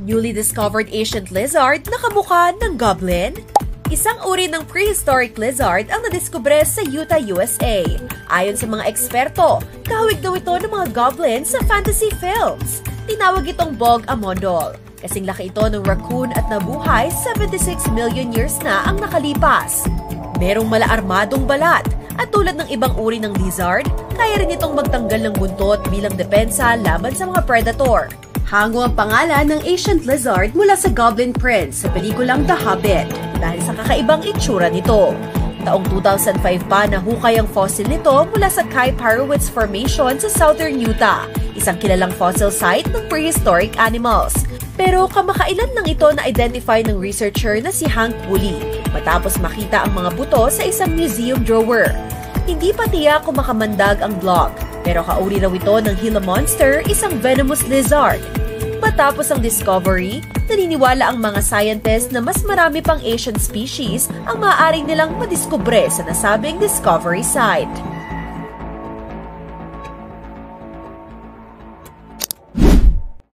Newly discovered ancient lizard na kamukha ng goblin? Isang uri ng prehistoric lizard ang nadiskubre sa Utah, USA. Ayon sa mga eksperto, kahawig daw ito ng mga goblins sa fantasy films. Tinawag itong Bog Amondol. Kasing laki ito ng raccoon at nabuhay 76 million years na ang nakalipas. Merong malaarmadong balat at tulad ng ibang uri ng lizard, kaya rin itong magtanggal ng buntot bilang depensa laban sa mga predator. Hango ang pangalan ng ancient lizard mula sa Goblin Prince sa pelikulang The Hobbit dahil sa kakaibang itsura nito. Taong 2005 pa nahukay ang fossil nito mula sa Kai Parowitz Formation sa southern Utah, isang kilalang fossil site ng prehistoric animals. Pero kamakailan lang ito na-identify ng researcher na si Hank Woolley matapos makita ang mga buto sa isang museum drawer. Hindi pa tiyak kung makamandag ang blog, pero kauri raw ito ng Gila monster, isang venomous lizard. Matapos ang discovery, naniniwala ang mga scientists na mas marami pang Asian species ang maaaring nilang madiskubre sa nasabing discovery site.